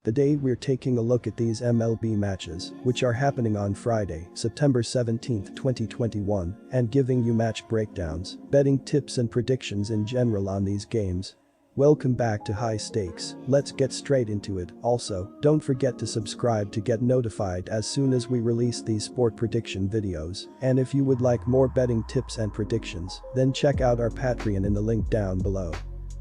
Today we're taking a look at these MLB matches, which are happening on Friday, September 17, 2021, and giving you match breakdowns, betting tips and predictions in general on these games. Welcome back to High Stakes, let's get straight into it. Also, don't forget to subscribe to get notified as soon as we release these sport prediction videos, and if you would like more betting tips and predictions, then check out our Patreon in the link down below.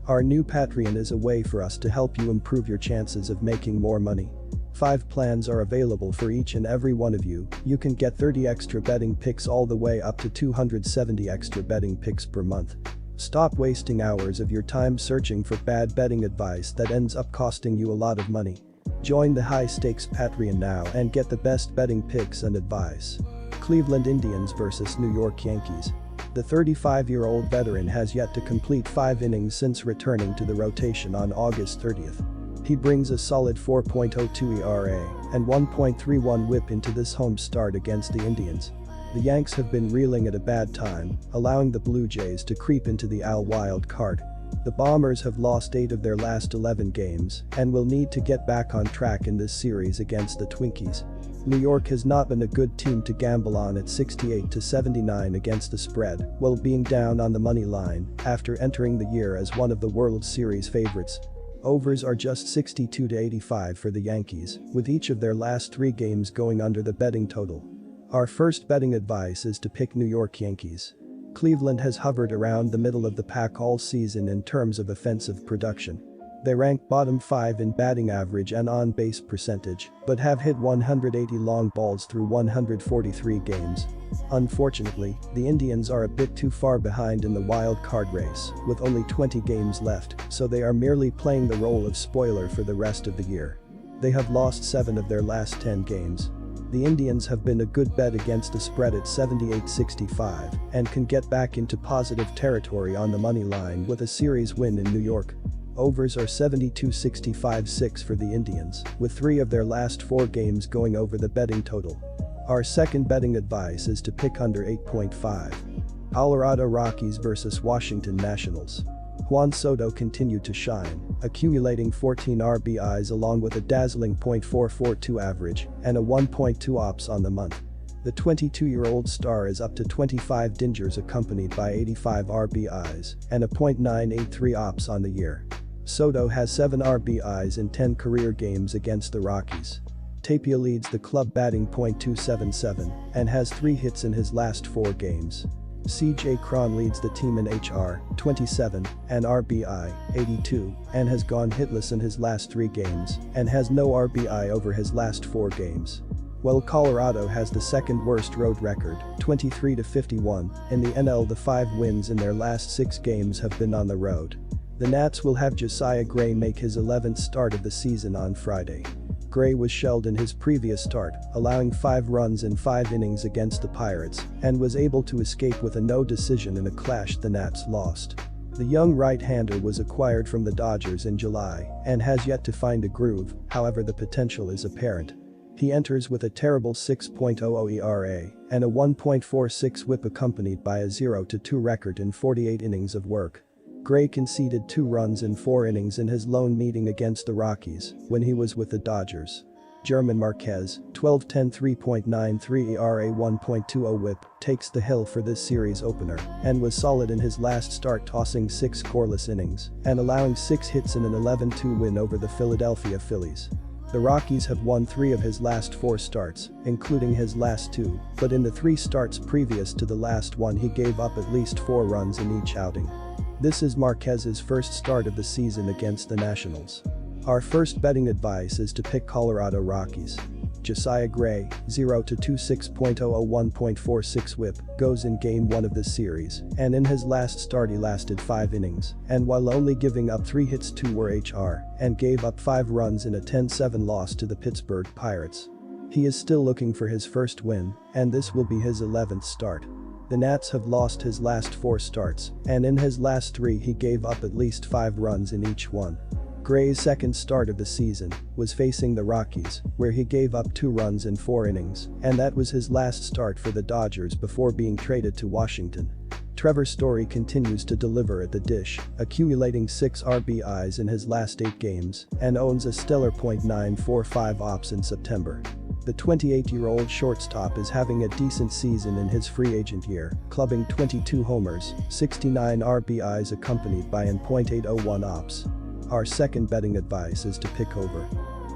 Our new Patreon is a way for us to help you improve your chances of making more money. 5 plans are available for each and every one of you. You can get 30 extra betting picks all the way up to 270 extra betting picks per month. Stop wasting hours of your time searching for bad betting advice that ends up costing you a lot of money. Join the High Stakes Patreon now and get the best betting picks and advice. Cleveland Indians vs New York Yankees. The 35-year-old veteran has yet to complete 5 innings since returning to the rotation on August 30th. He brings a solid 4.02 ERA and 1.31 WHIP into this home start against the Indians. The Yanks have been reeling at a bad time, allowing the Blue Jays to creep into the AL wild card. The Bombers have lost 8 of their last 11 games and will need to get back on track in this series against the Twinkies. New York has not been a good team to gamble on at 68-79 against the spread, while being down on the money line after entering the year as one of the World Series favorites. Overs are just 62-85 for the Yankees, with each of their last 3 games going under the betting total. Our first betting advice is to pick New York Yankees. Cleveland has hovered around the middle of the pack all season in terms of offensive production. They rank bottom 5 in batting average and on-base percentage, but have hit 180 long balls through 143 games. Unfortunately, the Indians are a bit too far behind in the wild card race, with only 20 games left, so they are merely playing the role of spoiler for the rest of the year. They have lost 7 of their last 10 games. The Indians have been a good bet against the spread at 78-65 and can get back into positive territory on the money line with a series win in New York. Overs are 72-65-6 for the Indians, with 3 of their last 4 games going over the betting total. Our second betting advice is to pick under 8.5. Colorado Rockies vs Washington Nationals. Juan Soto continued to shine, accumulating 14 RBIs along with a dazzling .442 average and a 1.2 OPS on the month. The 22-year-old star is up to 25 dingers accompanied by 85 RBIs and a .983 OPS on the year. Soto has 7 RBIs in 10 career games against the Rockies. Tapia leads the club batting .277 and has 3 hits in his last 4 games. CJ Cron leads the team in HR, 27, and RBI, 82, and has gone hitless in his last 3 games and has no RBI over his last 4 games. While Colorado has the second worst road record, 23-51, in the NL, the 5 wins in their last 6 games have been on the road. The Nats will have Josiah Gray make his 11th start of the season on Friday. Gray was shelled in his previous start, allowing 5 runs in 5 innings against the Pirates, and was able to escape with a no decision in a clash the Nats lost. The young right-hander was acquired from the Dodgers in July and has yet to find a groove, however the potential is apparent. He enters with a terrible 6.00 ERA and a 1.46 WHIP accompanied by a 0-2 record in 48 innings of work. Gray conceded 2 runs in 4 innings in his lone meeting against the Rockies when he was with the Dodgers. German Marquez, 12-10 3.93 ERA 1.20 WHIP, takes the hill for this series opener and was solid in his last start, tossing 6 scoreless innings and allowing 6 hits in an 11-2 win over the Philadelphia Phillies. The Rockies have won 3 of his last 4 starts, including his last 2, but in the 3 starts previous to the last one he gave up at least 4 runs in each outing. This is Marquez's first start of the season against the Nationals. Our first betting advice is to pick Colorado Rockies. Josiah Gray, 0-2 6.00 1.46 WHIP, goes in Game 1 of this series, and in his last start he lasted 5 innings, and while only giving up 3 hits 2 were HR, and gave up 5 runs in a 10-7 loss to the Pittsburgh Pirates. He is still looking for his first win, and this will be his 11th start. The Nats have lost his last 4 starts, and in his last 3 he gave up at least 5 runs in each one. Gray's second start of the season was facing the Rockies, where he gave up 2 runs in 4 innings, and that was his last start for the Dodgers before being traded to Washington. Trevor Story continues to deliver at the dish, accumulating 6 RBIs in his last 8 games and owns a stellar .945 OPS in September. The 28-year-old shortstop is having a decent season in his free agent year, clubbing 22 homers, 69 RBIs accompanied by an .801 OPS. Our second betting advice is to pick over.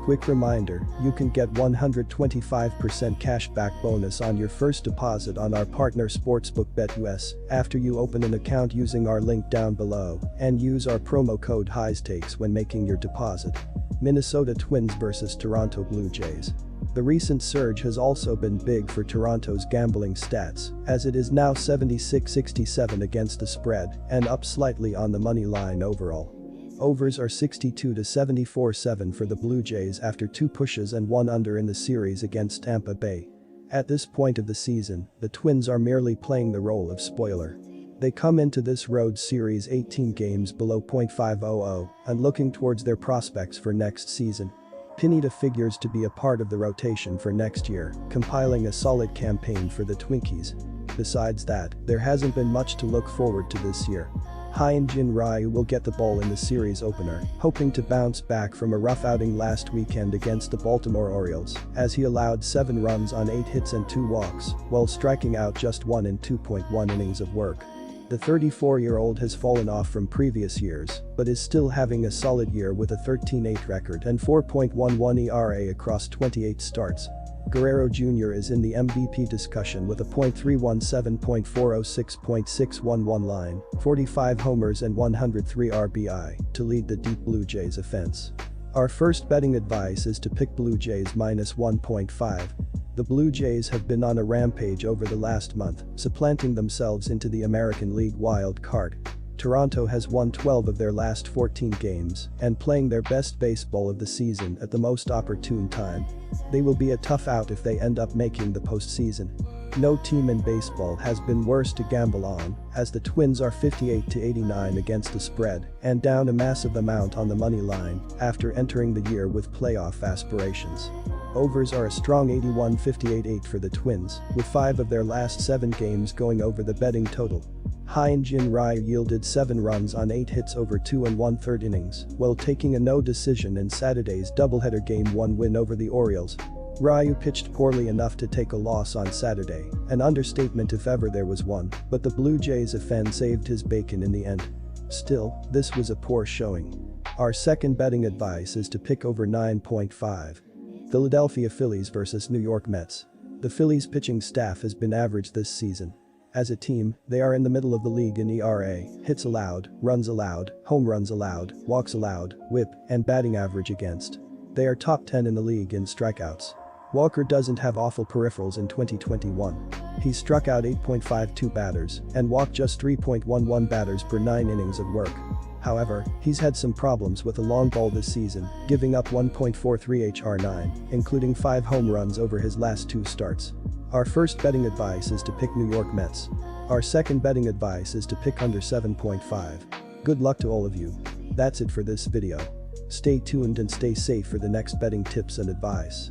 Quick reminder, you can get 125% cashback bonus on your first deposit on our partner sportsbook BetUS after you open an account using our link down below and use our promo code HIGHSTAKES when making your deposit. Minnesota Twins vs Toronto Blue Jays. The recent surge has also been big for Toronto's gambling stats, as it is now 76-67 against the spread and up slightly on the money line overall. Overs are 62-74-7 for the Blue Jays after 2 pushes and 1 under in the series against Tampa Bay. At this point of the season, the Twins are merely playing the role of spoiler. They come into this road series 18 games below .500 and looking towards their prospects for next season. Pineda figures to be a part of the rotation for next year, compiling a solid campaign for the Twinkies. Besides that, there hasn't been much to look forward to this year. Hyun-Jin Ryu will get the ball in the series opener, hoping to bounce back from a rough outing last weekend against the Baltimore Orioles, as he allowed 7 runs on 8 hits and 2 walks, while striking out just 1 in 2.1 innings of work. The 34-year-old has fallen off from previous years, but is still having a solid year with a 13-8 record and 4.11 ERA across 28 starts. Guerrero Jr. is in the MVP discussion with a .317, .406, .611 line, 45 homers and 103 RBI to lead the deep Blue Jays offense. Our first betting advice is to pick Blue Jays -1.5. The Blue Jays have been on a rampage over the last month, supplanting themselves into the American League wild card. Toronto has won 12 of their last 14 games and playing their best baseball of the season at the most opportune time. They will be a tough out if they end up making the postseason. No team in baseball has been worse to gamble on, as the Twins are 58-89 against the spread and down a massive amount on the money line after entering the year with playoff aspirations. Overs are a strong 81-58-8 for the Twins, with 5 of their last 7 games going over the betting total. Hyun-Jin Ryu yielded 7 runs on 8 hits over 2 1/3 innings, while taking a no decision in Saturday's doubleheader Game 1 win over the Orioles. Ryu pitched poorly enough to take a loss on Saturday, an understatement if ever there was one, but the Blue Jays offense saved his bacon in the end. Still, this was a poor showing. Our second betting advice is to pick over 9.5. Philadelphia Phillies vs New York Mets. The Phillies pitching staff has been average this season. As a team, they are in the middle of the league in ERA, hits allowed, runs allowed, home runs allowed, walks allowed, whip, and batting average against. They are top 10 in the league in strikeouts. Walker doesn't have awful peripherals in 2021. He struck out 8.52 batters and walked just 3.11 batters per 9 innings of work. However, he's had some problems with the long ball this season, giving up 1.43 HR9, including 5 home runs over his last 2 starts. Our first betting advice is to pick New York Mets. Our second betting advice is to pick under 7.5. Good luck to all of you. That's it for this video. Stay tuned and stay safe for the next betting tips and advice.